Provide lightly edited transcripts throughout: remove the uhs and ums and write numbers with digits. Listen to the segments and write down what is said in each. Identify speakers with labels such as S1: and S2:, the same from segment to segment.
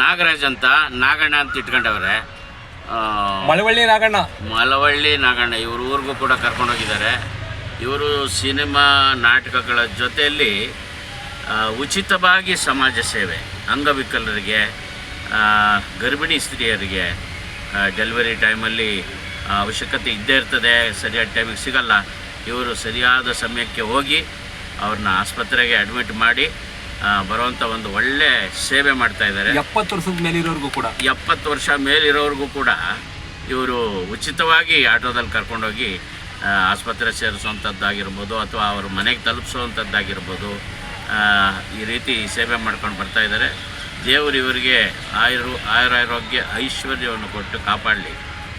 S1: ನಾಗರಾಜ್ ಅಂತ ನಾಗಣ್ಣ ಅಂತ ಇಟ್ಕೊಂಡವ್ರೆ.
S2: ಮಳವಳ್ಳಿ
S1: ನಾಗಣ್ಣ ಇವ್ರ ಊರಿಗೂ ಕೂಡ ಕರ್ಕೊಂಡೋಗಿದ್ದಾರೆ. ಇವರು ಸಿನಿಮಾ ನಾಟಕಗಳ ಜೊತೆಯಲ್ಲಿ ಉಚಿತವಾಗಿ ಸಮಾಜ ಸೇವೆ, ಅಂಗವಿಕಲರಿಗೆ, ಗರ್ಭಿಣಿ ಸ್ತ್ರೀಯರಿಗೆ ಡೆಲಿವರಿ ಟೈಮಲ್ಲಿ ಅವಶ್ಯಕತೆ ಇದ್ದೇ ಇರ್ತದೆ, ಸರಿಯಾದ ಟೈಮಿಗೆ ಸಿಗಲ್ಲ. ಇವರು ಸರಿಯಾದ ಸಮಯಕ್ಕೆ ಹೋಗಿ ಅವ್ರನ್ನ ಆಸ್ಪತ್ರೆಗೆ ಅಡ್ಮಿಟ್ ಮಾಡಿ ಬರುವಂಥ ಒಂದು ಒಳ್ಳೆ ಸೇವೆ ಮಾಡ್ತಾಯಿದ್ದಾರೆ.
S2: 70 ವರ್ಷದ ಮೇಲಿರೋರ್ಗೂ ಕೂಡ
S1: 70 ವರ್ಷ ಮೇಲಿರೋರಿಗೂ ಕೂಡ ಇವರು ಉಚಿತವಾಗಿ ಆಟೋದಲ್ಲಿ ಕರ್ಕೊಂಡೋಗಿ ಆಸ್ಪತ್ರೆ ಸೇರಿಸುವಂಥದ್ದಾಗಿರ್ಬೋದು ಅಥವಾ ಅವ್ರ ಮನೆಗೆ ತಲುಪಿಸುವಂಥದ್ದಾಗಿರ್ಬೋದು, ಈ ರೀತಿ ಸೇವೆ ಮಾಡ್ಕೊಂಡು ಬರ್ತಾಯಿದ್ದಾರೆ. ದೇವರು ಇವರಿಗೆ ಆಯುರಾರೋಗ್ಯ ಐಶ್ವರ್ಯವನ್ನು ಕೊಟ್ಟು ಕಾಪಾಡಲಿ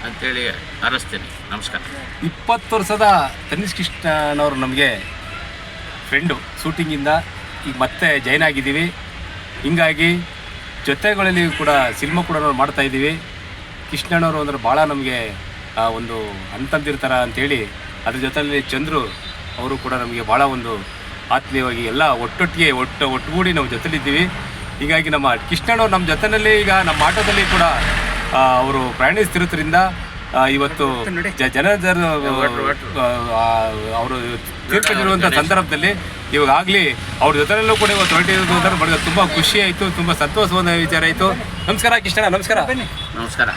S1: ಅಂಥೇಳಿ ಹಾರೈಸ್ತೀನಿ. ನಮಸ್ಕಾರ.
S2: 20 ವರ್ಷದ ತನಿಷ್ ಕೃಷ್ಣನವರು ನಮಗೆ ಫ್ರೆಂಡು, ಶೂಟಿಂಗಿಂದ ಈಗ ಮತ್ತೆ ಜಾಯ್ನ್ ಆಗಿದ್ದೀವಿ. ಹೀಗಾಗಿ ಜೊತೆಗಳಲ್ಲಿ ಕೂಡ ಸಿನಿಮಾ ಕೂಡ ನಾವು ಮಾಡ್ತಾಯಿದ್ದೀವಿ. ಕೃಷ್ಣನವರು ಅಂದರೆ ಭಾಳ ನಮಗೆ ಒಂದು ಅಂತಂದಿರ್ತಾರ ಅಂಥೇಳಿ, ಅದ್ರ ಜೊತೆಯಲ್ಲಿ ಚಂದ್ರು ಅವರು ಕೂಡ ನಮಗೆ ಭಾಳ ಒಂದು ಆತ್ಮೀಯವಾಗಿ ಎಲ್ಲ ಒಟ್ಟುಗೂಡಿ ನಾವು ಜೊತೆಲಿದ್ದೀವಿ. ಹೀಗಾಗಿ ನಮ್ಮ ಕೃಷ್ಣನವರು ನಮ್ಮ ಜೊತೆಯಲ್ಲಿ ಈಗ ನಮ್ಮ ಆಟೋದಲ್ಲಿ ಕೂಡ ಅವರು ಪ್ರಯಾಣಿಸ್ತಿರೋದ್ರಿಂದ ಇವತ್ತು ಅವರು ತೀರ್ಕೊಂಡಿರುವಂಥ ಸಂದರ್ಭದಲ್ಲಿ ಇವಾಗಲಿ ಅವ್ರ ಜೊತೆಯಲ್ಲೂ ಕೂಡ ಇವತ್ತು ಹೊರಟಿರೋದು ನನಗೆ ತುಂಬ ಖುಷಿ ಆಯಿತು, ತುಂಬ ಸಂತೋಷವಾದ ವಿಚಾರ ಆಯಿತು. ನಮಸ್ಕಾರ ಕೃಷ್ಣ. ನಮಸ್ಕಾರ.